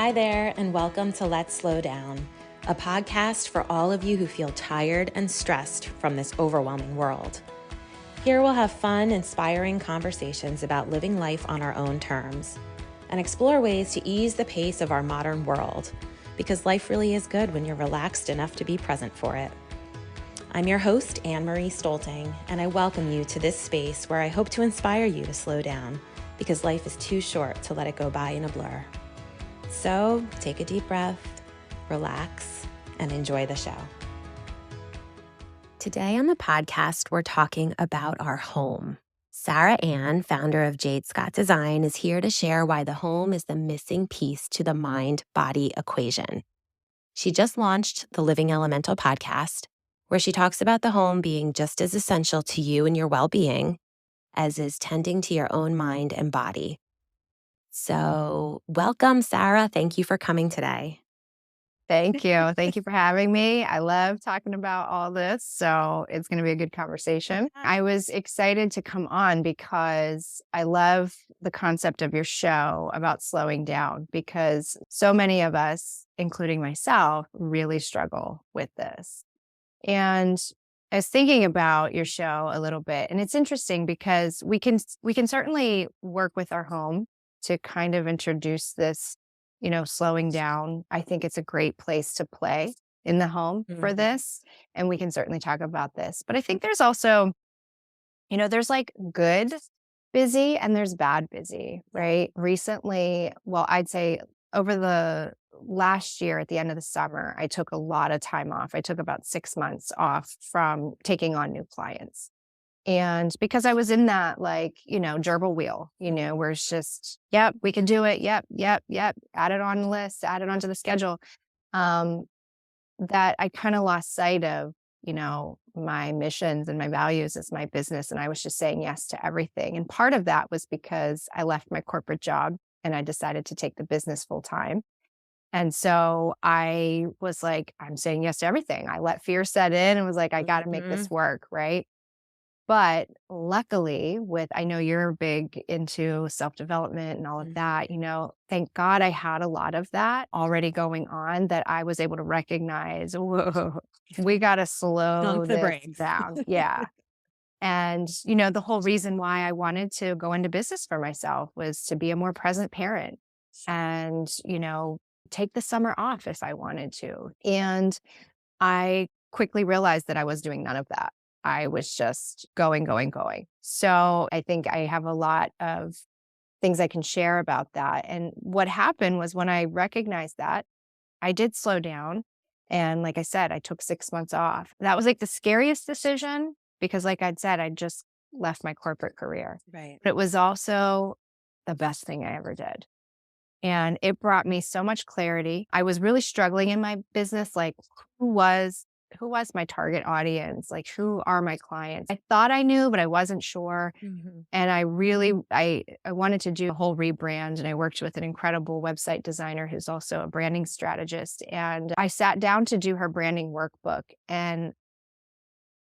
Hi there, and welcome to Let's Slow Down, a podcast for all of you who feel tired and stressed from this overwhelming world. Here we'll have fun, inspiring conversations about living life on our own terms and explore ways to ease the pace of our modern world, because life really is good when you're relaxed enough to be present for it. I'm your host, Anne-Marie Stolting, and I welcome you to this space where I hope to inspire you to slow down, because life is too short to let it go by in a blur. So take a deep breath, relax, and enjoy the show. Today on the podcast, we're talking about our home. Sara Ann, founder of Jade Scott Design, is here to share why the home is the missing piece to the mind-body equation. She just launched the Living Elemental podcast, where she talks about the home being just as essential to you and your well-being as is tending to your own mind and body. So welcome, Sara. Thank you for coming today. Thank you. Thank you for having me. I love talking about all this, so it's going to be a good conversation. I was excited to come on because I love the concept of your show about slowing down, because so many of us, including myself, really struggle with this. And I was thinking about your show a little bit, and it's interesting because we can certainly work with our home to kind of introduce this, slowing down. I think it's a great place to play in the home for this. And we can certainly talk about this. But I think there's also, there's like good busy and there's bad busy, right? Recently, well, I'd say over the last year at the end of the summer, I took a lot of time off. I took about 6 months off from taking on new clients. And because I was in that, gerbil wheel, where it's just, yep, we can do it. Yep, yep, yep. Add it on the list, add it onto the schedule. That I kind of lost sight of, my missions and my values as my business. And I was just saying yes to everything. And part of that was because I left my corporate job and I decided to take the business full time. And so I was like, I'm saying yes to everything. I let fear set in and was like, I got to make this work. Right. But luckily I know you're big into self-development and all of that, thank God I had a lot of that already going on, that I was able to recognize, whoa, we got to slow this down. Yeah. And, the whole reason why I wanted to go into business for myself was to be a more present parent and, take the summer off if I wanted to. And I quickly realized that I was doing none of that. I was just going, going, going. So I think I have a lot of things I can share about that. And what happened was, when I recognized that, I did slow down. And like I said, I took 6 months off. That was like the scariest decision because, like I'd said, I just left my corporate career. Right. But it was also the best thing I ever did. And it brought me so much clarity. I was really struggling in my business. Like, who was my target audience? Like, who are my clients? I thought I knew, but I wasn't sure. And I wanted to do a whole rebrand. And I worked with an incredible website designer who's also a branding strategist. And I sat down to do her branding workbook, and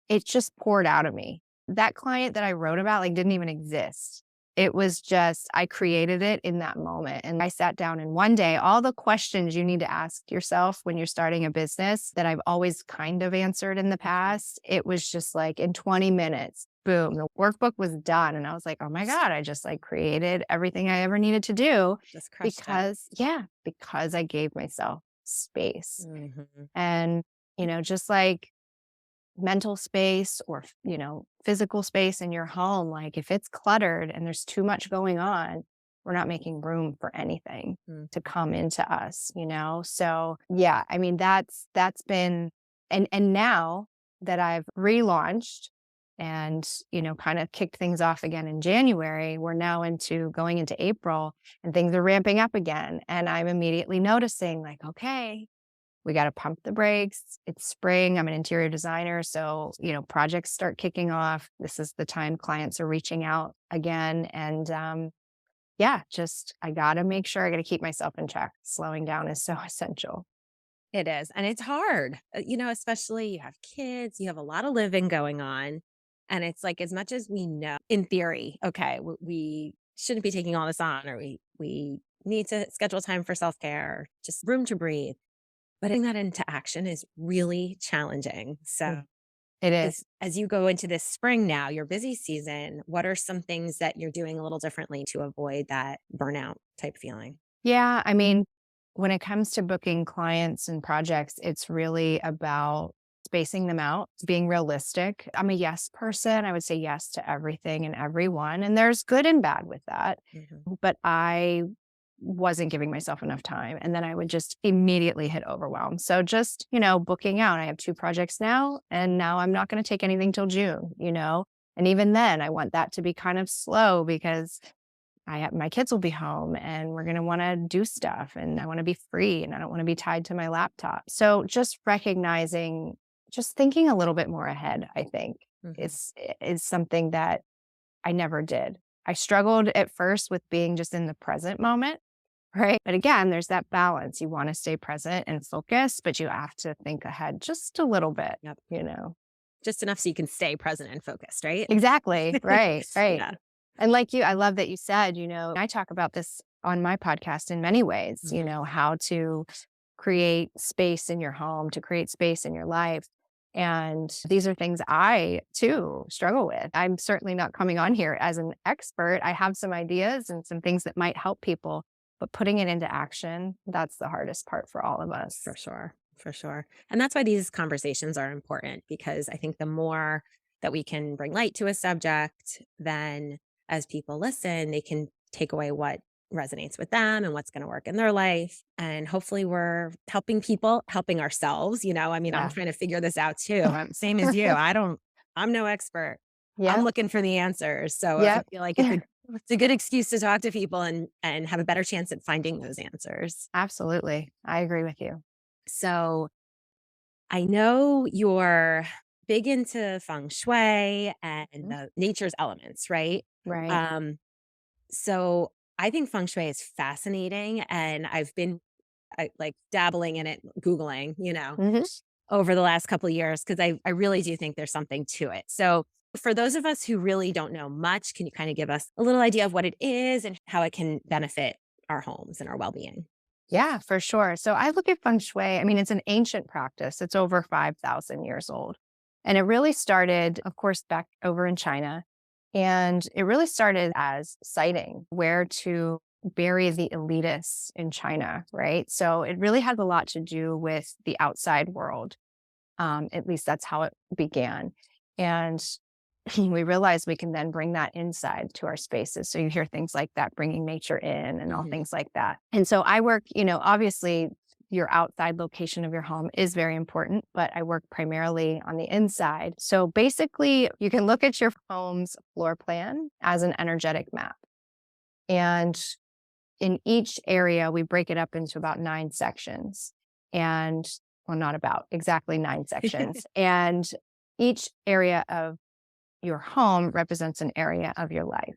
it just poured out of me. That client that I wrote about didn't even exist. It was just, I created it in that moment. And I sat down, and one day, all the questions you need to ask yourself when you're starting a business that I've always kind of answered in the past, it was just like in 20 minutes, boom, the workbook was done. And I was like, oh my God, I just created everything I ever needed to do. Just crushed Because I gave myself space. And, just like mental space or, physical space in your home, if it's cluttered and there's too much going on, we're not making room for anything to come into us, So yeah, I mean, that's been, and now that I've relaunched and, kind of kicked things off again in January, we're now going into April, and things are ramping up again. And I'm immediately noticing okay, we got to pump the brakes. It's spring. I'm an interior designer. So, projects start kicking off. This is the time clients are reaching out again. And I got to make sure I got to keep myself in check. Slowing down is so essential. It is. And it's hard, especially you have kids, you have a lot of living going on. And it's like, as much as we know in theory, okay, we shouldn't be taking all this on, or we need to schedule time for self-care, just room to breathe. But putting that into action is really challenging. So It is. as you go into this spring now, your busy season, what are some things that you're doing a little differently to avoid that burnout type feeling? Yeah, I mean, when it comes to booking clients and projects, it's really about spacing them out, being realistic. I'm a yes person. I would say yes to everything and everyone. And there's good and bad with that. Mhm. But I wasn't giving myself enough time. And then I would just immediately hit overwhelm. So just, booking out. I have 2 projects now, and now I'm not going to take anything till June. And even then, I want that to be kind of slow because my kids will be home and we're going to want to do stuff and I want to be free and I don't want to be tied to my laptop. So just recognizing, just thinking a little bit more ahead, I think Mhm. is something that I never did. I struggled at first with being just in the present moment, right? But again, there's that balance. You want to stay present and focused, but you have to think ahead just a little Yep. bit. Just enough so you can stay present and focused, right? Exactly. Right. Right. Yeah. And like you, I love that you said, I talk about this on my podcast in many ways, Mhm. how to create space in your home, to create space in your life. And these are things I too struggle with. I'm certainly not coming on here as an expert. I have some ideas and some things that might help people, but putting it into action, that's the hardest part for all of us. For sure. For sure. And that's why these conversations are important because I think the more that we can bring light to a subject, then as people listen, they can take away what resonates with them and what's going to work in their life. And hopefully we're helping people, helping ourselves. I mean, I'm Yeah. trying to figure this out too. Same as you. I'm no expert. I'm Yep. looking for the answers. So I Yep. feel like it's a good excuse to talk to people and have a better chance at finding those answers. Absolutely. I agree with you. So I know you're big into feng shui and Mhm. the nature's elements, right? Right. Um, so I think feng shui is fascinating, and I've been like dabbling in it, Googling, Hmm. over the last couple of years because I really do think there's something to it. So for those of us who really don't know much, can you kind of give us a little idea of what it is and how it can benefit our homes and our well-being? Yeah, for sure. So I look at feng shui. I mean, it's an ancient practice. It's over 5,000 years old. And it really started, of course, back over in China. And it really started as siting where to bury the elitists in China, right? So it really has a lot to do with the outside world. At least that's how it began. And we realize we can then bring that inside to our spaces. So you hear things like that, bringing nature in and all Mhm. things like that. And so I work, obviously your outside location of your home is very important, but I work primarily on the inside. So basically, you can look at your home's floor plan as an energetic map. And in each area, we break it up into about 9 sections. And well, not about exactly 9 sections. And each area of your home represents an area of your life.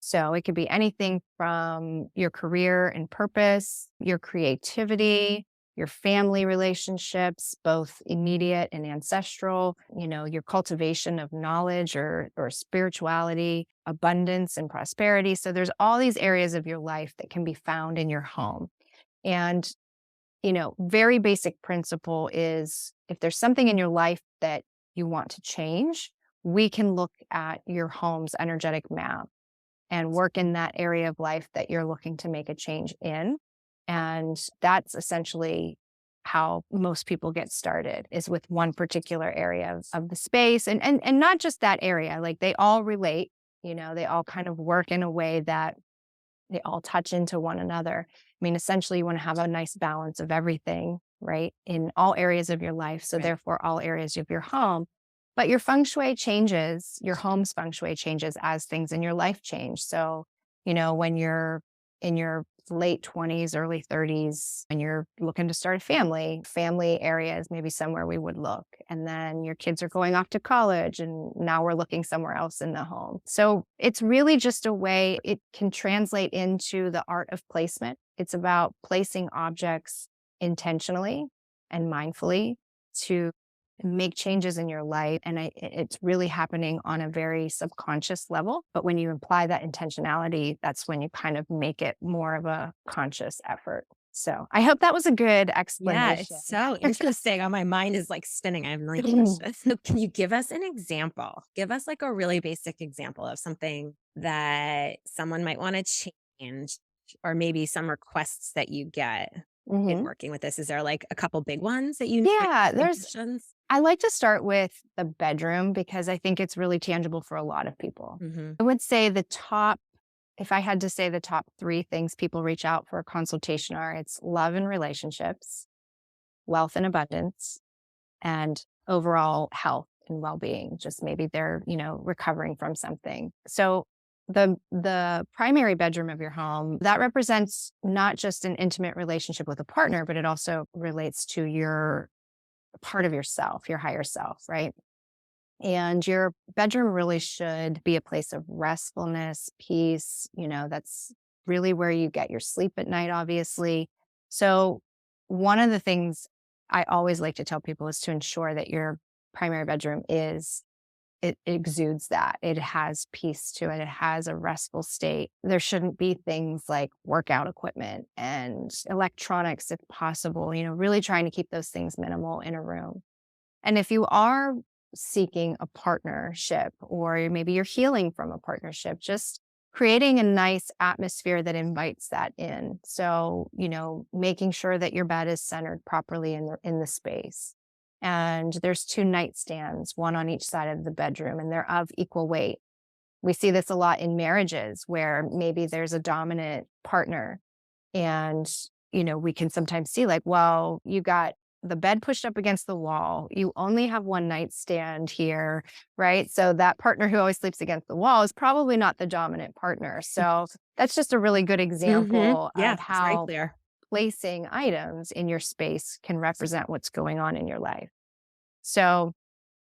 So it could be anything from your career and purpose, your creativity, your family relationships, both immediate and ancestral, your cultivation of knowledge or spirituality, abundance and prosperity. So there's all these areas of your life that can be found in your home. And, very basic principle is if there's something in your life that you want to change, we can look at your home's energetic map and work in that area of life that you're looking to make a change in. And that's essentially how most people get started is with one particular area of the space and not just that area. Like they all relate, they all kind of work in a way that they all touch into one another. I mean, essentially you want to have a nice balance of everything, right? In all areas of your life. So Right. therefore all areas of your home. But your feng shui changes, your home's feng shui changes as things in your life change. So, when you're in your late 20s, early 30s, and you're looking to start a family area is maybe somewhere we would look. And then your kids are going off to college, and now we're looking somewhere else in the home. So it's really just a way it can translate into the art of placement. It's about placing objects intentionally and mindfully to make changes in your life. And it's really happening on a very subconscious level. But when you apply that intentionality, that's when you kind of make it more of a conscious effort. So I hope that was a good Yeah, explanation. it's so interesting. Oh, my mind is like spinning. I have like questions. So can you give us an example? Give us like a really basic example of something that someone might want to change, or maybe some requests that you get in Mhm. working with this. Is there like a couple big ones that you Yeah, suggestions? I like to start with the bedroom because I think it's really tangible for a lot of people. Mm-hmm. I would say if I had to say the top 3 things people reach out for a consultation are, it's love and relationships, wealth and abundance, and overall health and well-being. Just maybe they're, recovering from something. So the primary bedroom of your home, that represents not just an intimate relationship with a partner, but it also relates to your part of yourself, your higher self, right? And your bedroom really should be a place of restfulness, peace. That's really where you get your sleep at night, obviously. So, one of the things I always like to tell people is to ensure that your primary bedroom it exudes that. It has peace to it. It has a restful state. There shouldn't be things like workout equipment and electronics if possible, really trying to keep those things minimal in a room. And if you are seeking a partnership, or maybe you're healing from a partnership, just creating a nice atmosphere that invites that in. So, making sure that your bed is centered properly in the space. And there's 2 nightstands, one on each side of the bedroom, and they're of equal weight. We see this a lot in marriages where maybe there's a dominant partner, and, we can sometimes see like, well, you got the bed pushed up against the wall. You only have one nightstand here, right? So that partner who always sleeps against the wall is probably not the dominant partner. So that's just a really good Mm-hmm. example Yeah, of it's very how clear. placing items in your space can represent what's going on in your life. So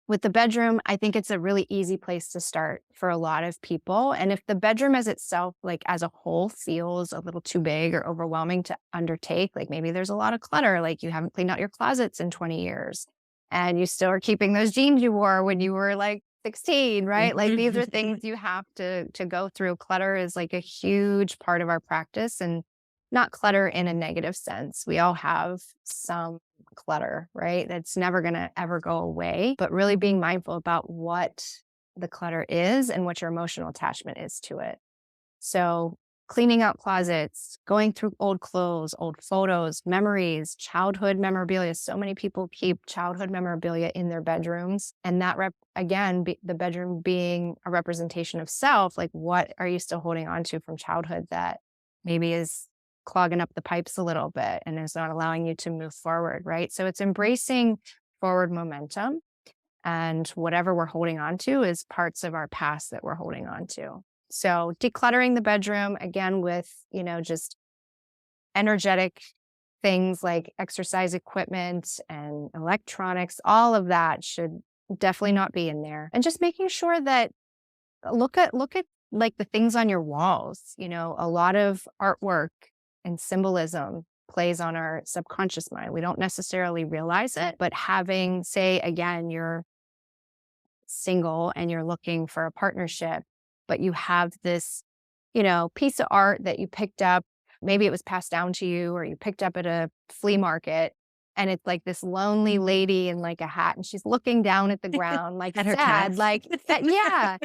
with the bedroom, I think it's a really easy place to start for a lot of people. And if the bedroom as itself, like as a whole, feels a little too big or overwhelming to undertake, like maybe there's a lot of clutter, like you haven't cleaned out your closets in 20 years and you still are keeping those jeans you wore when you were like 16, right? Like these are things you have to go through. Clutter is like a huge part of our practice, and not clutter in a negative sense. We all have some clutter, right? That's never going to ever go away, but really being mindful about what the clutter is and what your emotional attachment is to it. So, cleaning out closets, going through old clothes, old photos, memories, childhood memorabilia. So many people keep childhood memorabilia in their bedrooms. And that, the bedroom being a representation of self, like what are you still holding on to from childhood that maybe is clogging up the pipes a little bit and is not allowing you to move forward, right? So it's embracing forward momentum, and whatever we're holding on to is parts of our past that we're holding on to. So decluttering the bedroom again with, just energetic things like exercise equipment and electronics, all of that should definitely not be in there. And just making sure that look at like the things on your walls. A lot of artwork and symbolism plays on our subconscious mind. We don't necessarily realize it, but having, say, again, you're single and you're looking for a partnership, but you have this, piece of art that you picked up. Maybe it was passed down to you or you picked up at a flea market. And it's like this lonely lady in like a hat, and she's looking down at the ground, like At her sad, cats. like that. Yeah.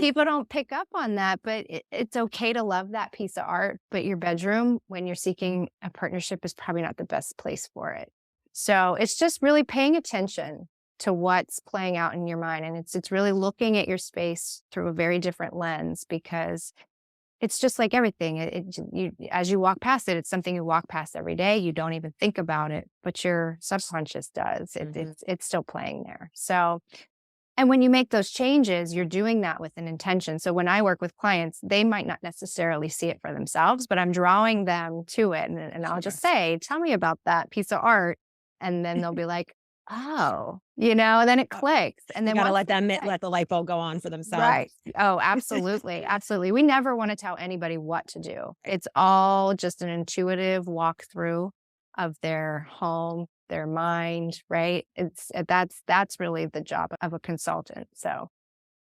People don't pick up on that, but it's okay to love that piece of art. But your bedroom, when you're seeking a partnership, is probably not the best place for it. So it's just really paying attention to what's playing out in your mind. And it's really looking at your space through a very different lens, because it's just like everything. As you walk past it, it's something you walk past every day. You don't even think about it, but your subconscious does. It's still playing there. So, and when you make those changes, you're doing that with an intention. So when I work with clients, they might not necessarily see it for themselves, but I'm drawing them to it. And I'll just say, tell me about that piece of art. And then they'll be like, oh, and then it clicks. And You then gotta once let them it clicks, let the light bulb go on for themselves. right. Oh, absolutely. Absolutely. We never want to tell anybody what to do. It's all just an intuitive walkthrough of their home. their mind, right? That's really the job of a consultant. So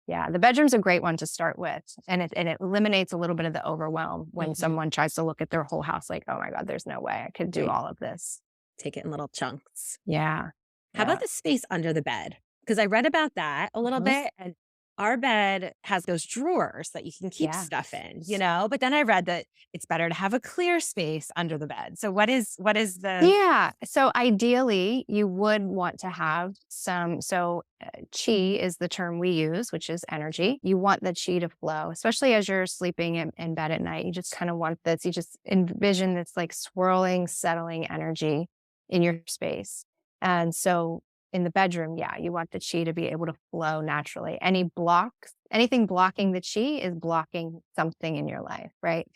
yeah, the bedroom's a great one to start with. And it eliminates a little bit of the overwhelm when someone tries to look at their whole house like, oh my God, there's no way I could do all of this. Take it in little chunks. Yeah. How about the space under the bed? Because I read about that a little bit, and our bed has those drawers that you can keep Yeah. stuff in, but then I read that it's better to have a clear space under the bed. So what is the Yeah. So ideally, you would want to have some. So, chi is the term we use, which is energy. You want the chi to flow, especially as you're sleeping in bed at night. You just kind of want this. You just envision this like swirling, settling energy in your space. And so, in the bedroom, yeah, you want the chi to be able to flow naturally. Anything blocking the chi is blocking something in your life, right?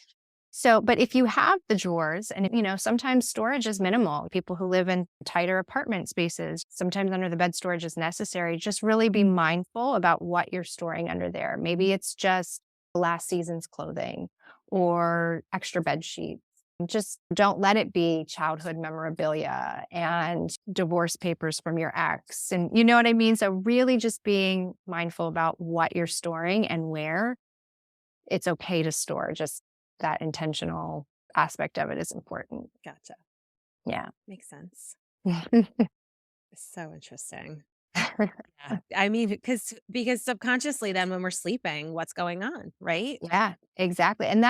So, but if you have the drawers and, sometimes storage is minimal. People who live in tighter apartment spaces, sometimes under the bed storage is necessary. Just really be mindful about what you're storing under there. Maybe it's just last season's clothing or extra bed sheets. Just don't let it be childhood memorabilia and divorce papers from your ex. And you know what I mean? So really just being mindful about what you're storing and where it's okay to store. Just that intentional aspect of it is important. Gotcha. Yeah. Makes sense. It's so interesting. Yeah. I mean, because subconsciously then when we're sleeping, what's going on, right? Yeah, exactly. And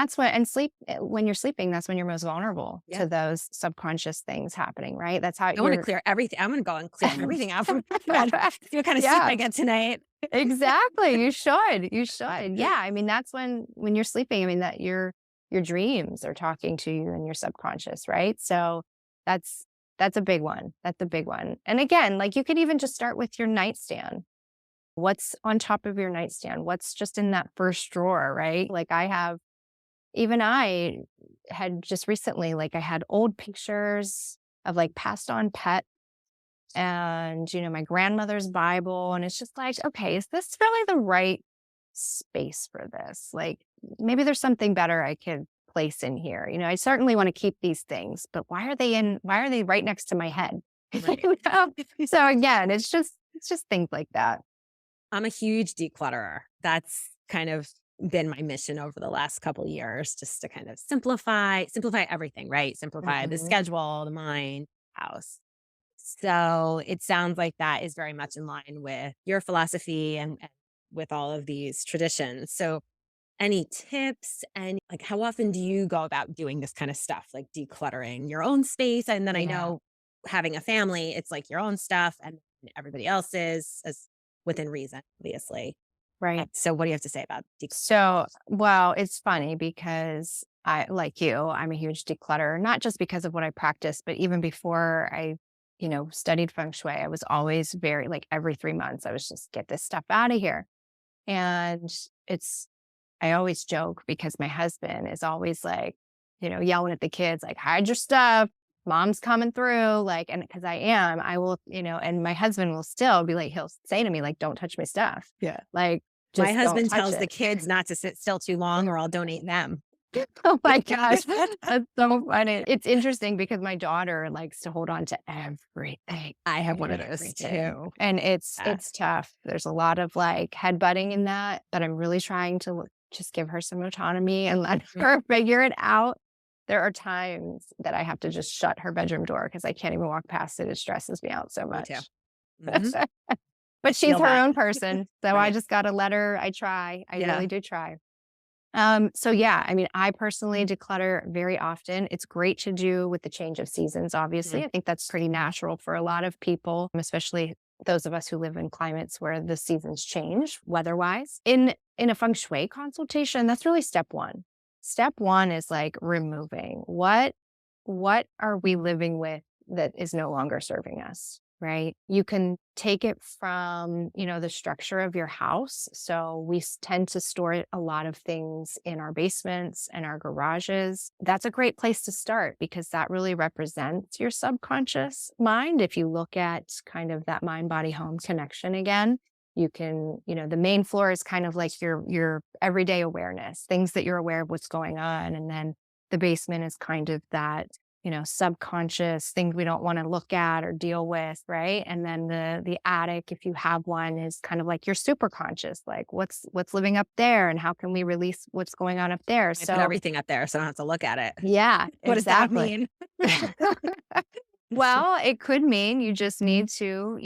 when you're sleeping, that's when you're most vulnerable to those subconscious things happening, right? That's how I want to clear everything. I'm going to go and clear everything out from bed. See what kind of sleep I get tonight. Exactly. You should. You should. Yeah. I mean, that's when you're sleeping, I mean, that your dreams are talking to you in your subconscious, right? So that's a big one. That's a big one. And again, like you could even just start with your nightstand. What's on top of your nightstand? What's just in that first drawer, right? Like I had just recently, like I had old pictures of like passed on pets and, my grandmother's Bible. And it's just like, okay, is this really the right space for this? Like maybe there's something better I could place in here. I certainly want to keep these things, but why are they right next to my head? Right. So again, it's just things like that. I'm a huge declutterer. That's kind of been my mission over the last couple of years, just to kind of simplify everything, right? Simplify the schedule, the mind, house. So it sounds like that is very much in line with your philosophy and with all of these traditions. So any tips and like how often do you go about doing this kind of stuff, like decluttering your own space? And then I know having a family, it's like your own stuff and everybody else's as within reason, obviously. Right. So what do you have to say about decluttering? So, well, it's funny because like I'm a huge declutterer, not just because of what I practice, but even before I, studied feng shui, I was always very like every 3 months, I was just get this stuff out of here. And I always joke because my husband is always like, yelling at the kids, like, hide your stuff. Mom's coming through. Like, and because I will, and my husband will still be like, he'll say to me, like, don't touch my stuff. Yeah. Like, My husband tells it. the kids not to sit still too long or I'll donate them. Oh my gosh. That's so funny. It's interesting because my daughter likes to hold on to everything. I have one of those too. And it's tough. There's a lot of like headbutting in that, but I'm really trying to just give her some autonomy and let her figure it out. There are times that I have to just shut her bedroom door because I can't even walk past it. It stresses me out so much. But she's her own person. So I just got to let her. I try. I really do try. So yeah, I mean, I personally declutter very often. It's great to do with the change of seasons, obviously. I think that's pretty natural for a lot of people, especially those of us who live in climates where the seasons change weather-wise. In a feng shui consultation, that's really step one. Step one is like removing what are we living with that is no longer serving us, right? You can take it from, the structure of your house. So we tend to store a lot of things in our basements and our garages. That's a great place to start because that really represents your subconscious mind. If you look at kind of that mind, body, home connection again, you can, the main floor is kind of like your everyday awareness, things that you're aware of what's going on. And then the basement is kind of that subconscious things we don't want to look at or deal with, right? And then the attic, if you have one, is kind of like your super conscious, like what's living up there and how can we release what's going on up there. I put everything up there so I don't have to look at it. Yeah, What does that exactly. mean? Well, it could mean you just need to,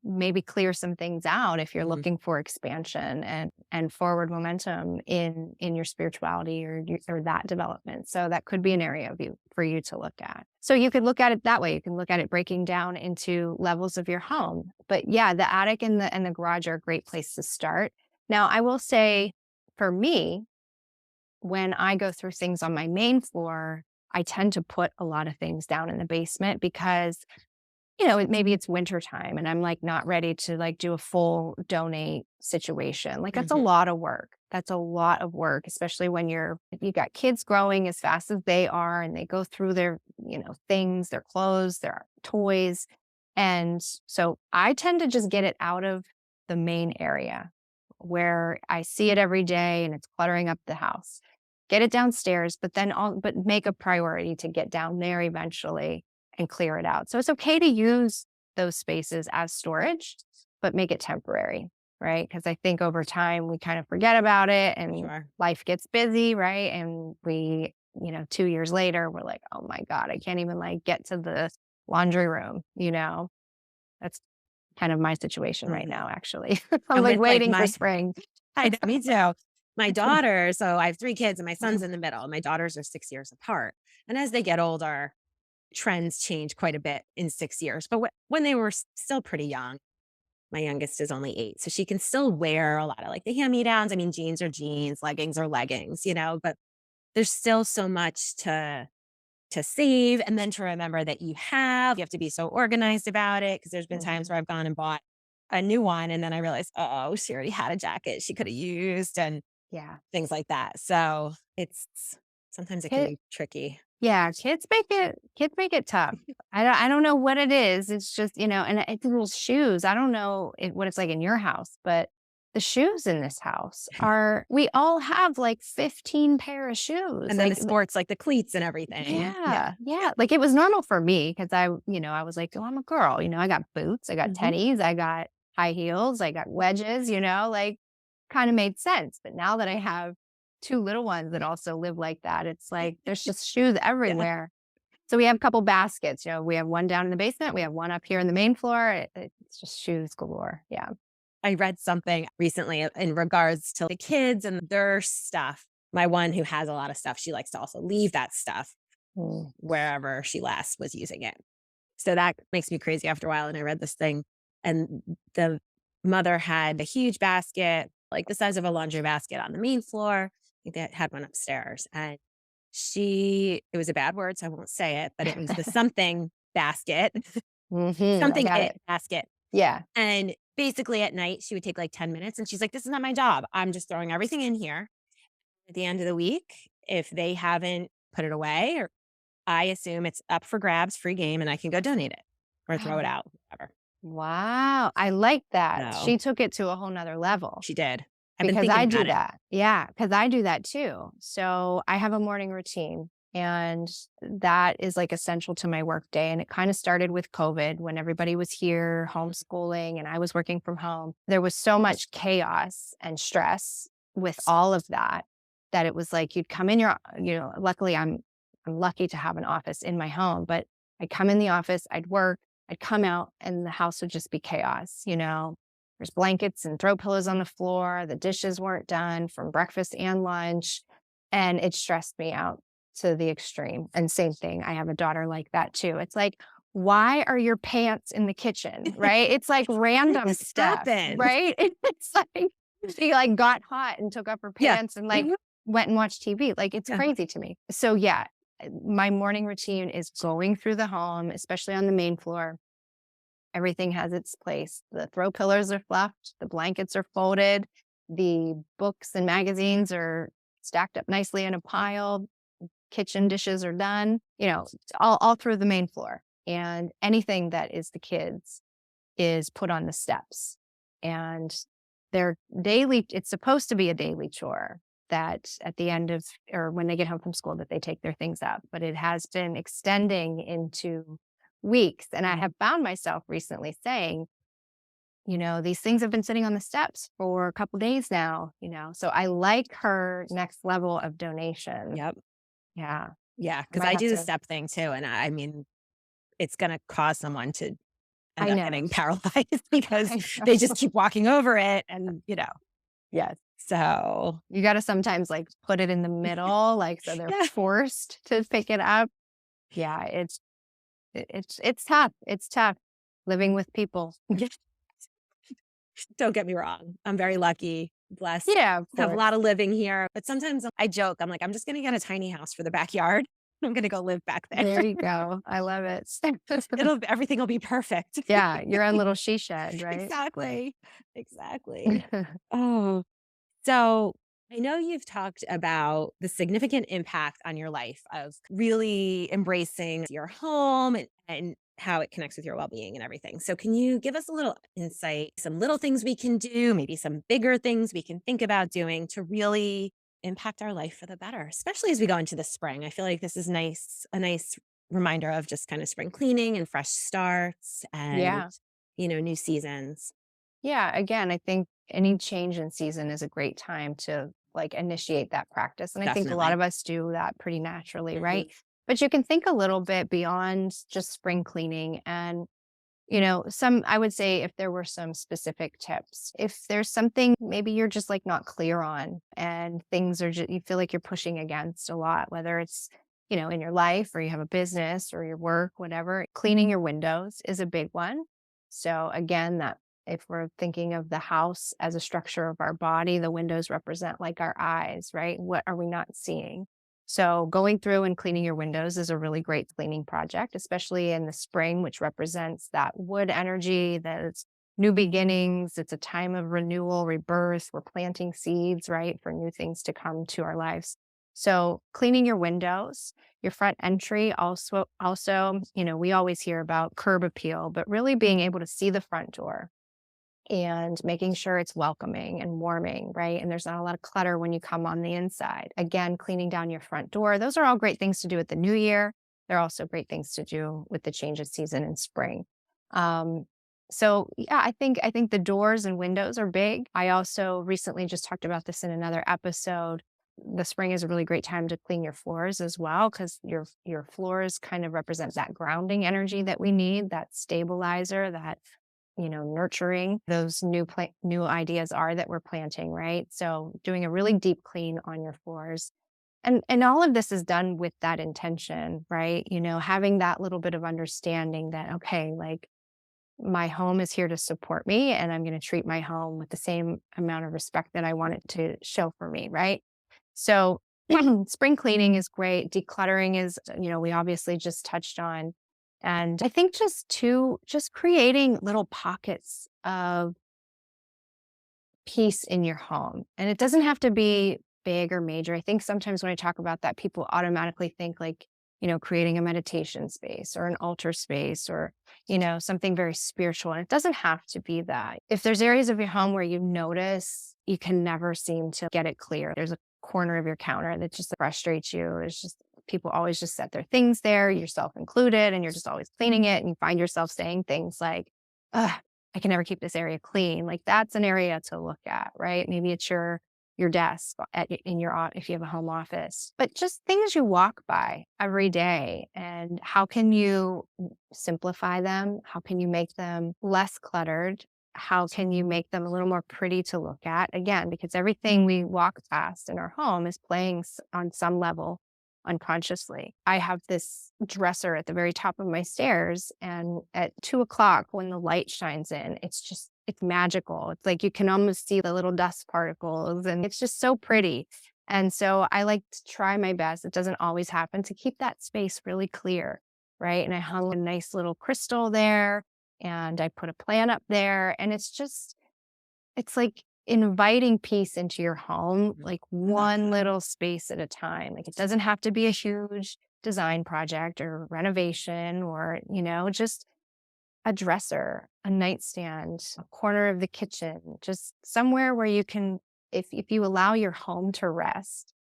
maybe clear some things out if you're looking for expansion and forward momentum in your spirituality or that development. So that could be an area for you to look at. So you could look at it that way. You can look at it breaking down into levels of your home. But yeah, the attic and the garage are a great place to start. Now, I will say for me, when I go through things on my main floor, I tend to put a lot of things down in the basement because, maybe it's wintertime and I'm like not ready to like do a full donate situation. Like that's a lot of work. That's a lot of work, especially when you got kids growing as fast as they are and they go through their, things, their clothes, their toys. And so I tend to just get it out of the main area where I see it every day and it's cluttering up the house. Get it downstairs, but make a priority to get down there eventually and clear it out. So it's okay to use those spaces as storage, but make it temporary, right? Because I think over time we kind of forget about it and life gets busy, right? And we, 2 years later, we're like, oh my God, I can't even like get to the laundry room, That's kind of my situation right now, actually. I'm like waiting for spring. Me too. My daughter, so I have 3 kids and my son's in the middle. My daughters are 6 years apart. And as they get older, trends change quite a bit in 6 years. But when they were still pretty young, my youngest is only 8. So she can still wear a lot of like the hand-me-downs. I mean, jeans are jeans, leggings are leggings, but there's still so much to save and then to remember that you have to be so organized about it. Cause there's been times where I've gone and bought a new one and then I realized, oh, she already had a jacket she could have used and things like that. So sometimes it can be tricky. Yeah, kids make it tough. I don't know what it is. It's just, and it's those shoes. I don't know what it's like in your house, but the shoes in this house we all have like 15 pair of shoes. And then the sports, like the cleats and everything. Yeah. Like it was normal for me because I was like, oh, I'm a girl. I got boots, I got tennies, I got high heels, I got wedges, like kind of made sense. But now that I have 2 little ones that also live like that, it's like there's just shoes everywhere. So we have a couple baskets. We have one down in the basement, we have one up here in the main floor. It's just shoes galore. Yeah. I read something recently in regards to the kids and their stuff. My one who has a lot of stuff, she likes to also leave that stuff wherever she last was using it. So that makes me crazy after a while. And I read this thing and the mother had a huge basket, like the size of a laundry basket on the main floor. I think they had one upstairs and it was a bad word, so I won't say it, but it was the something basket, something basket. Yeah. And basically at night she would take like 10 minutes and she's like, this is not my job. I'm just throwing everything in here. At the end of the week, if they haven't put it away, or I assume it's up for grabs, free game, and I can go donate it or throw it out, whatever. Wow. I like that. No. She took it to a whole nother level. She did. Because I do that. Yeah, because I do that too. So I have a morning routine and that is like essential to my work day. And it kind of started with COVID when everybody was here homeschooling and I was working from home. There was so much chaos and stress with all of that it was like you'd come in luckily I'm lucky to have an office in my home, but I'd come in the office, I'd work, I'd come out and the house would just be chaos, There's blankets and throw pillows on the floor. The dishes weren't done from breakfast and lunch. And it stressed me out to the extreme. And same thing. I have a daughter like that too. It's like, why are your pants in the kitchen? Right? It's like random stuff. Right? It's like she like got hot and took off her pants and like went and watched TV. Like it's crazy to me. So yeah, my morning routine is going through the home, especially on the main floor. Everything has its place. The throw pillows are fluffed. The blankets are folded. The books and magazines are stacked up nicely in a pile. Kitchen dishes are done, all through the main floor. And anything that is the kids is put on the steps. And it's supposed to be a daily chore, that at the end of, or when they get home from school, that they take their things up. But it has been extending into weeks. And I have found myself recently saying, these things have been sitting on the steps for a couple days now, so I like her next level of donation. Yep. Yeah. Yeah. I Cause might I have do the to. step thing too. And I mean, it's going to cause someone to end I up know. getting paralyzed because I they just know. keep walking over it. And, Yes. so You got to sometimes like put it in the middle, like, so they're yeah. forced to pick it up. Yeah. It's tough. It's tough living with people. Don't get me wrong. I'm very lucky, blessed, Yeah, of have a course. lot of living here. But sometimes I joke, I'm like, I'm just going to get a tiny house for the backyard. I'm going to go live back there. There you go. I love it. Everything will be perfect. Yeah, your own little she shed, right? Exactly. Exactly. Oh, so I know you've talked about the significant impact on your life of really embracing your home and how it connects with your well-being and everything. So can you give us a little insight, some little things we can do, maybe some bigger things we can think about doing to really impact our life for the better, especially as we go into the spring? I feel like this is a nice reminder of just kind of spring cleaning and fresh starts and, Yeah. new seasons. Yeah, again, I think any change in season is a great time to like initiate that practice. And I think a lot Definitely. of us do that pretty naturally, Mhm. right? But you can think a little bit beyond just spring cleaning and I would say if there were some specific tips, if there's something maybe you're just like not clear on and things are just, you feel like you're pushing against a lot, whether it's, in your life or you have a business or your work, whatever, cleaning your windows is a big one. So again, that if we're thinking of the house as a structure of our body, the windows represent like our eyes, right? What are we not seeing? So going through and cleaning your windows is a really great cleaning project, especially in the spring, which represents that wood energy, that it's new beginnings. It's a time of renewal, rebirth. We're planting seeds, right, for new things to come to our lives. So cleaning your windows, your front entry also, we always hear about curb appeal, but really being able to see the front door and making sure it's welcoming and warming, right? And there's not a lot of clutter when you come on the inside. Again, cleaning down your front door. Those are all great things to do with the new year. They're also great things to do with the change of season in spring. Um, so yeah, I think the doors and windows are big. I also recently just talked about this in another episode. The spring is a really great time to clean your floors as well because your floors kind of represent that grounding energy that we need, that stabilizer, that nurturing those new ideas are that we're planting, right? So doing a really deep clean on your floors. And all of this is done with that intention, right? Having that little bit of understanding that, okay, like my home is here to support me and I'm going to treat my home with the same amount of respect that I want it to show for me, right? So spring cleaning is great. Decluttering is, we obviously just touched on. And I think just creating little pockets of peace in your home. And it doesn't have to be big or major. I think sometimes when I talk about that, people automatically think like, creating a meditation space or an altar space or, something very spiritual. And it doesn't have to be that. If there's areas of your home where you notice you can never seem to get it clear, there's a corner of your counter that just frustrates you. It's just people always just set their things there, yourself included, and you're just always cleaning it. And you find yourself saying things like, ugh, I can never keep this area clean. Like that's an area to look at, right? Maybe it's your desk in if you have a home office, but just things you walk by every day. And how can you simplify them? How can you make them less cluttered? How can you make them a little more pretty to look at? Again, because everything we walk past in our home is playing on some level unconsciously. I have this dresser at the very top of my stairs, and at 2 o'clock when the light shines in, it's magical. It's like you can almost see the little dust particles, and it's just so pretty. And so I like to try my best. It doesn't always happen to keep that space really clear, right? And I hung a nice little crystal there, and I put a plant up there, and it's like inviting peace into your home, like one little space at a time. Like it doesn't have to be a huge design project or renovation or, just a dresser, a nightstand, a corner of the kitchen, just somewhere where you can if you allow your home to rest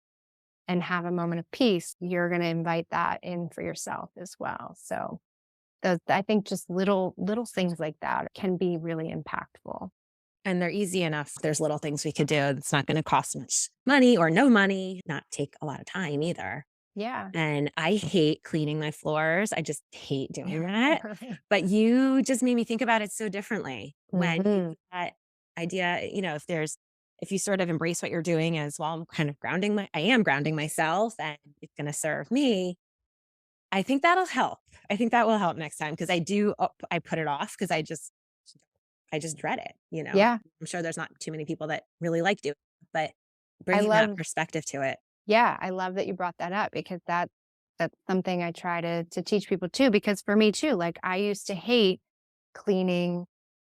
and have a moment of peace, you're going to invite that in for yourself as well. So those, I think just little things like that can be really impactful. And they're easy enough. There's little things we could do. It's not going to cost much money or no money, not take a lot of time either. Yeah. And I hate cleaning my floors. I just hate doing that. But you just made me think about it so differently when you Mhm. get that idea, if you sort of embrace what you're doing as well, I'm kind of I am grounding myself and it's going to serve me. I think that'll help. I think that will help next time because I put it off because I just dread it. Yeah. I'm sure there's not too many people that really like doing it, but I bringing that love perspective to it. Yeah, I love that you brought that up because that's something I try to teach people too, because for me too, like I used to hate cleaning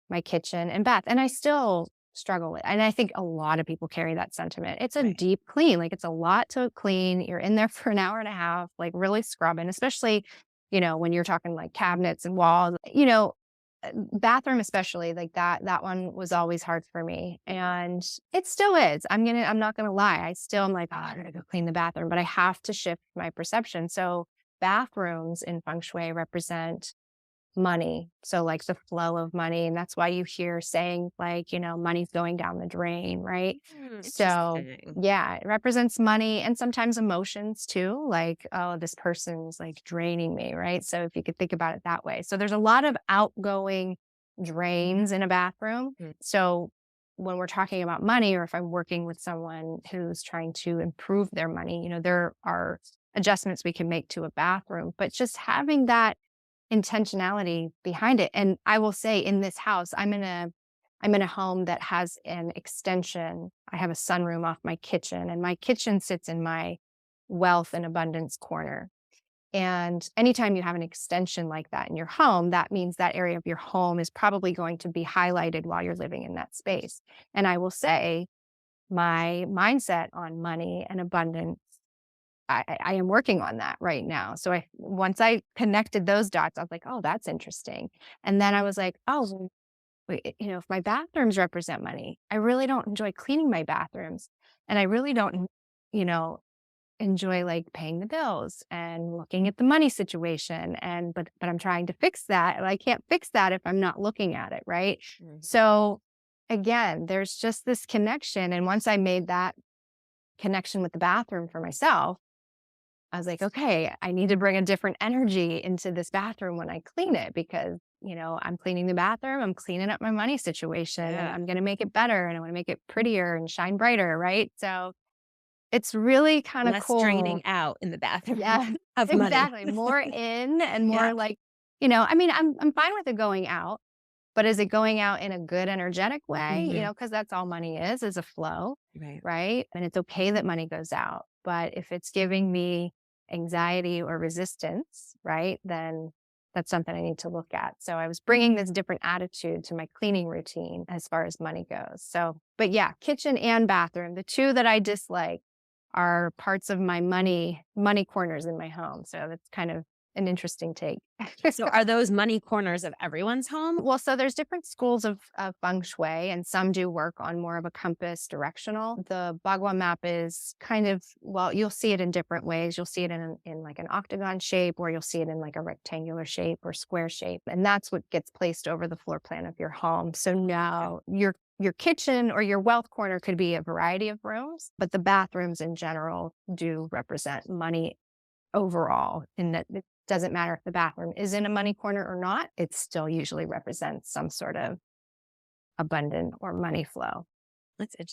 my kitchen and bath, and I still struggle with. And I think a lot of people carry that sentiment. It's a Right. deep clean, like it's a lot to clean. You're in there for an hour and a half, like really scrubbing, especially, when you're talking like cabinets and walls, bathroom especially, like that one was always hard for me. And it still is. I'm not gonna lie. I still am like, oh, I gotta go clean the bathroom, but I have to shift my perception. So bathrooms in feng shui represent money. So like the flow of money. And that's why you hear saying like, money's going down the drain, right? So Interesting. yeah, it represents money and sometimes emotions too. Like, oh, this person's like draining me, right? So if you could think about it that way. So there's a lot of outgoing drains in a bathroom. Mm. So when we're talking about money, or if I'm working with someone who's trying to improve their money, there are adjustments we can make to a bathroom, but just having that intentionality behind it. And I will say in this house, I'm in a home that has an extension. I have a sunroom off my kitchen, and my kitchen sits in my wealth and abundance corner. And anytime you have an extension like that in your home, that means that area of your home is probably going to be highlighted while you're living in that space. And I will say my mindset on money and abundance, I am working on that right now. So once I connected those dots, I was like, oh, that's interesting. And then I was like, oh, well, wait, if my bathrooms represent money, I really don't enjoy cleaning my bathrooms. And I really don't, you know, enjoy like paying the bills and looking at the money situation. But I'm trying to fix that. And I can't fix that if I'm not looking at it. Right. Mhm. So again, there's just this connection. And once I made that connection with the bathroom for myself, I was like, okay, I need to bring a different energy into this bathroom when I clean it because, I'm cleaning the bathroom, I'm cleaning up my money situation, and Yeah. I'm going to make it better and I want to make it prettier and shine brighter. Right. So it's really kind of Less cool. draining out in the bathroom Yeah, of money. exactly. More in and Yeah. more like, I mean, I'm fine with it going out, but is it going out in a good energetic way? Mhm. Because that's all money is a flow, Right. right? And it's okay that money goes out. But if it's giving me anxiety or resistance, right, then that's something I need to look at. So I was bringing this different attitude to my cleaning routine as far as money goes. So, but yeah, kitchen and bathroom, the two that I dislike are parts of my money corners in my home. So that's kind of an interesting take. So are those money corners of everyone's home? Well, so there's different schools of feng shui, and some do work on more of a compass directional. The Bagua map is kind of, well, you'll see it in different ways. You'll see it in like an octagon shape, or you'll see it in like a rectangular shape or square shape. And that's what gets placed over the floor plan of your home. So now your kitchen or your wealth corner could be a variety of rooms, but the bathrooms in general do represent money overall, in that it doesn't matter if the bathroom is in a money corner or not, it still usually represents some sort of abundant or money flow.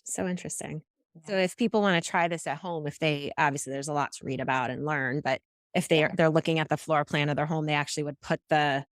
So interesting. So Yeah. if people want to try this at home, if they obviously there's a lot to read about and learn, but if Yeah. they're looking at the floor plan of their home, they actually would put the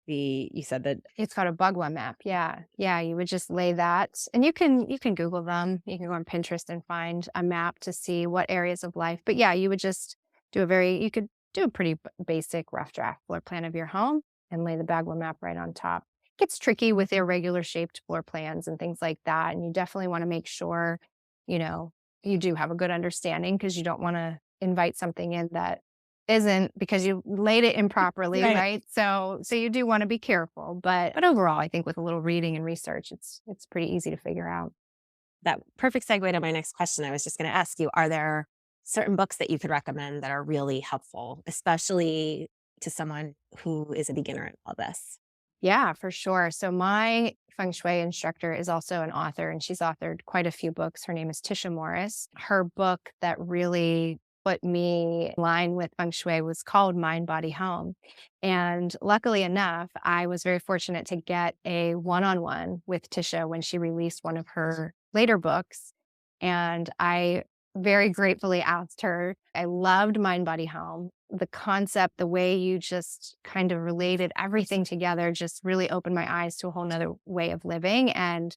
you said that It's called a Bagua map. Yeah. Yeah. You would just lay that, and you can Google them. You can go on Pinterest and find a map to see what areas of life. But yeah, you would just you could do a pretty basic rough draft floor plan of your home and lay the Bagua map right on top. It gets tricky with irregular shaped floor plans and things like that. And you definitely want to make sure, you know, you do have a good understanding, because you don't want to invite something in that isn't, because you laid it improperly, right. right? So you do want to be careful, but overall, I think with a little reading and research, it's pretty easy to figure out. that perfect segue to my next question. I was just going to ask you, are there certain books that you could recommend that are really helpful, especially to someone who is a beginner in all this? Yeah, for sure. So my feng shui instructor is also an author, and she's authored quite a few books. Her name is Tisha Morris. Her book that really put me in line with feng shui was called Mind, Body, Home. And luckily enough, I was very fortunate to get a one-on-one with Tisha when she released one of her later books. And I very gratefully asked her. I loved Mind, Body, Home. The concept, the way you just kind of related everything together just really opened my eyes to a whole nother way of living, and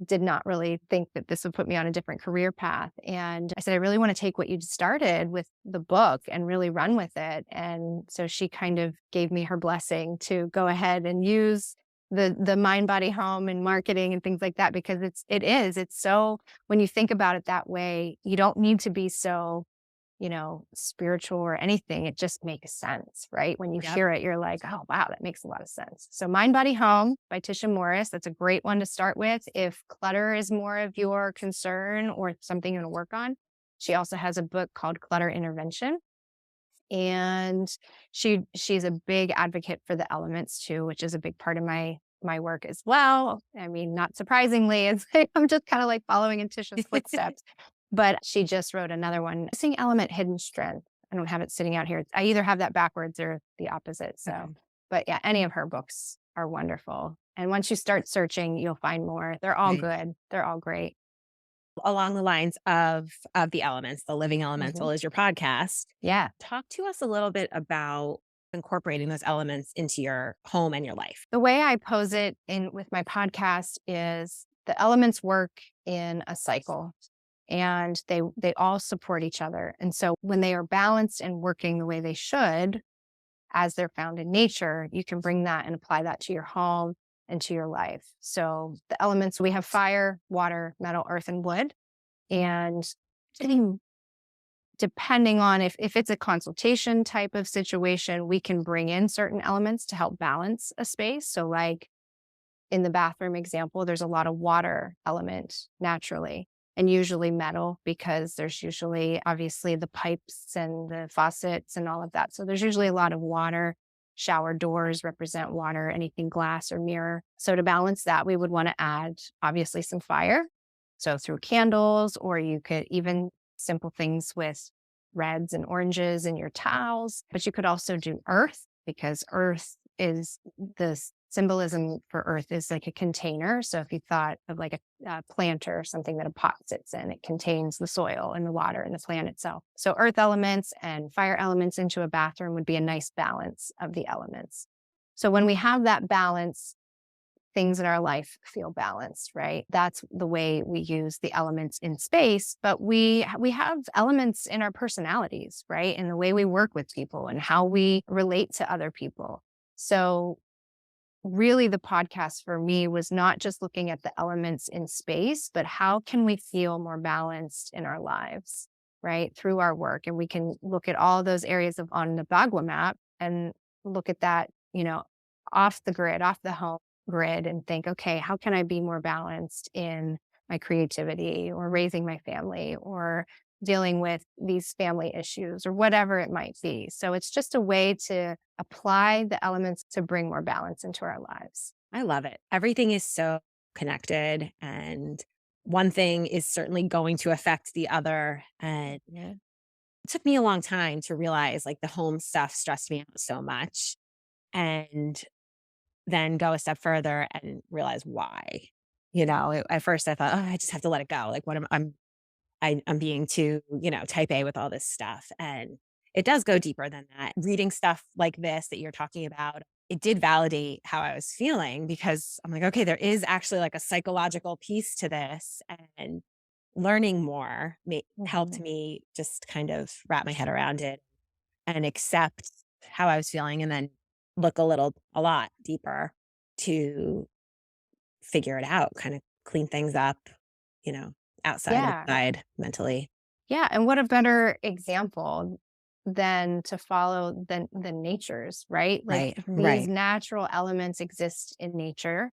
did not really think that this would put me on a different career path. And I said, I really want to take what you started with the book and really run with it. And so she kind of gave me her blessing to go ahead and use the Mind, Body, Home and marketing and things like that, because it's so, when you think about it that way, you don't need to be so, spiritual or anything. It just makes sense, right? When you Yep. hear it, you're like, oh, wow, that makes a lot of sense. So Mind, Body, Home by Tisha Morris. That's a great one to start with if clutter is more of your concern or something you want to work on. She also has a book called Clutter Intervention. And she's a big advocate for the elements too, which is a big part of my work as well. I mean, not surprisingly, it's like I'm just kind of like following in Tisha's footsteps. But she just wrote another one, Missing Element, Hidden Strength. I don't have it sitting out here. I either have that backwards or the opposite. So, Okay. but yeah, any of her books are wonderful. And once you start searching, you'll find more. They're all Right. good. They're all great. Along the lines of the elements, the living Mhm. elemental is your podcast. Yeah. Talk to us a little bit about incorporating those elements into your home and your life. The way I pose it in with my podcast is the elements work in a cycle, and they all support each other. And so when they are balanced and working the way they should, as they're found in nature, you can bring that and apply that to your home and to your life. So the elements, we have fire, water, metal, earth, and wood. And depending on if it's a consultation type of situation, we can bring in certain elements to help balance a space. So like in the bathroom example, there's a lot of water element naturally, and usually metal, because there's usually obviously the pipes and the faucets and all of that. So there's usually a lot of water. Shower doors represent water, anything glass or mirror. So to balance that, we would want to add obviously some fire. So through candles, or you could even simple things with reds and oranges in your towels. But you could also do earth, because earth is the symbolism for earth is like a container. So if you thought of like a planter or something that a pot sits in, it contains the soil and the water and the plant itself. So earth elements and fire elements into a bathroom would be a nice balance of the elements. So when we have that balance, things in our life feel balanced, right? That's the way we use the elements in space, but we have elements in our personalities, right? In the way we work with people and how we relate to other people. So really the podcast for me was not just looking at the elements in space, but how can we feel more balanced in our lives, right? Through our work. And we can look at all those areas of on the Bagua map and look at that, off the grid, off the home grid, and think, okay, how can I be more balanced in my creativity or raising my family or dealing with these family issues or whatever it might be. So it's just a way to apply the elements to bring more balance into our lives. I love it. Everything is so connected, and one thing is certainly going to affect the other. And Yeah. it took me a long time to realize like the home stuff stressed me out so much, and then go a step further and realize why. At first I thought, oh, I just have to let it go. Like, what I'm being too, type A with all this stuff. And it does go deeper than that. Reading stuff like this that you're talking about, it did validate how I was feeling, because I'm like, okay, there is actually like a psychological piece to this. And learning more helped Mhm. me just kind of wrap my head around it and accept how I was feeling, and then look a lot deeper to figure it out, kind of clean things up, you know, outside, Yeah. inside, mentally. Yeah. And what a better example than to follow the natures, right? Like Right, these right. natural elements exist in nature.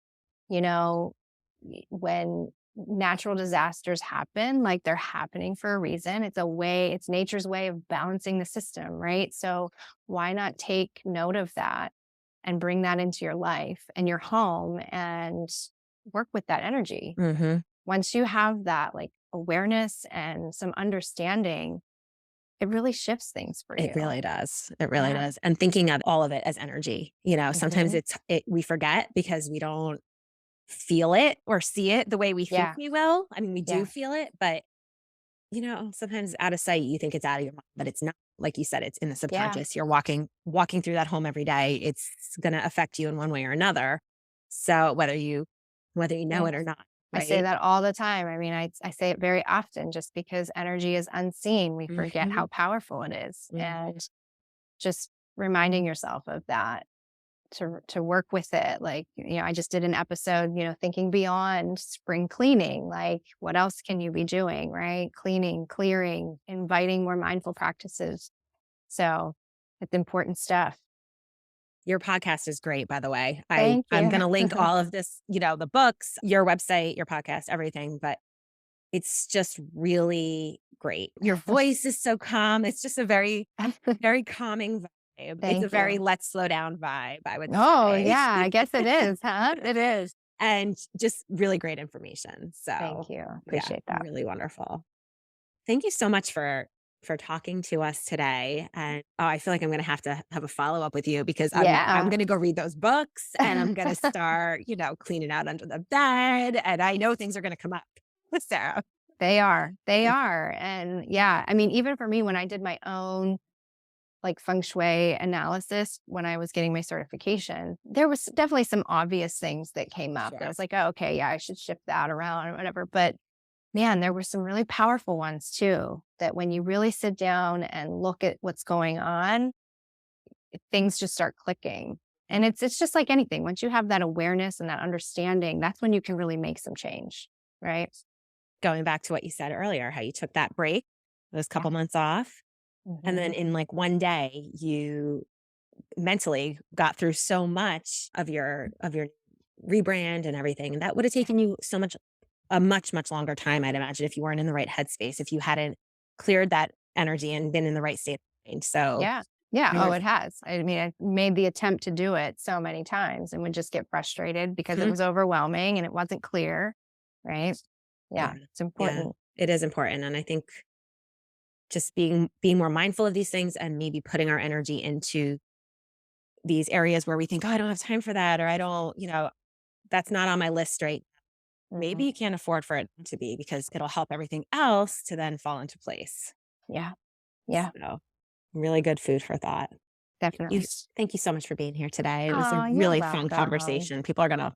You know, when natural disasters happen, like they're happening for a reason. It's nature's way of balancing the system, right? So why not take note of that and bring that into your life and your home and work with that energy? Mm-hmm. Once you have that like awareness and some understanding, it really shifts things for It you. really does. It really Yeah. does. And thinking of all of it as energy, sometimes Mhm. we forget because we don't feel it or see it the way we think Yeah. we will. I mean, we do Yeah. feel it, but sometimes out of sight, you think it's out of your mind, but it's not. Like you said, it's in the Yeah. subconscious. You're walking through that home every day. It's going to affect you in one way or another. So whether you know Yeah. it or not, I say right? that all the time. I mean, I say it very often just because energy is unseen. We forget Hmm. how powerful it is. Hmm. And just reminding yourself of that to work with it. Like, I just did an episode, thinking beyond spring cleaning. Like, what else can you be doing, right? Cleaning, clearing, inviting more mindful practices. So it's important stuff. Your podcast is great, by the way. Thank I'm you. going to link all of this, the books, your website, your podcast, everything, but it's just really great. Your voice is so calm. It's just a very, very calming vibe. It's a Thank very you. let's slow down vibe, I would Oh, say. yeah, I guess it is, huh? It is. And just really great information. Thank So, you. yeah, Appreciate that. really wonderful. Thank you so much for talking to us today. And I feel like I'm going to have a follow up with you because I'm Yeah. going to go read those books and I'm going to start, cleaning out under the bed. And I know things are going to come up with Sarah. They are. They are. And yeah, I mean, even for me, when I did my own like feng shui analysis when I was getting my certification, there was definitely some obvious things that came up that I Sure. was like, oh, okay, yeah, I should shift that around or whatever. But man, there were some really powerful ones too, that when you really sit down and look at what's going on, things just start clicking. And it's just like anything. Once you have that awareness and that understanding, that's when you can really make some change, right? Going back to what you said earlier, how you took that break, those Yeah. couple months off. And then Mhm. in like one day, you mentally got through so much of your rebrand and everything. And that would have taken you a much, much longer time, I'd imagine, if you weren't in the right headspace, if you hadn't cleared that energy and been in the right state of mind. So Yeah. Yeah. I Oh, know. it has. I mean, I made the attempt to do it so many times and would just get frustrated because it Mhm. was overwhelming and it wasn't clear. Right. Yeah. Yeah. It's Yeah. important. It is important. And I think just being more mindful of these things and maybe putting our energy into these areas where we think, oh, I don't have time for that, or I don't, that's not on my list right. Maybe Mhm. you can't afford for it to be because it'll help everything else to then fall into place. Yeah. Yeah. So really good food for thought. Definitely. Thank you so much for being here today. It was a Oh, you're really fun welcome. conversation. People are going to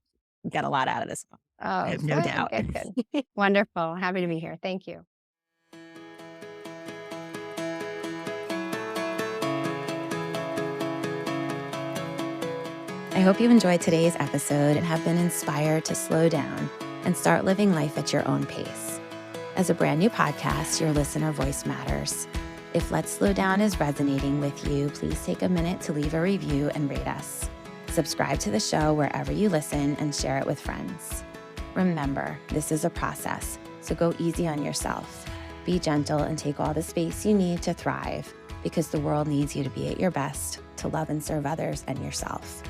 get a lot out of this one. I Oh, have no good. doubt. Good. Good. Wonderful. Happy to be here. Thank you. I hope you enjoyed today's episode and have been inspired to slow down and start living life at your own pace. As a brand new podcast, your listener voice matters. If Let's Slow Down is resonating with you, please take a minute to leave a review and rate us. Subscribe to the show wherever you listen and share it with friends. Remember, this is a process, so go easy on yourself. Be gentle and take all the space you need to thrive, because the world needs you to be at your best, to love and serve others and yourself.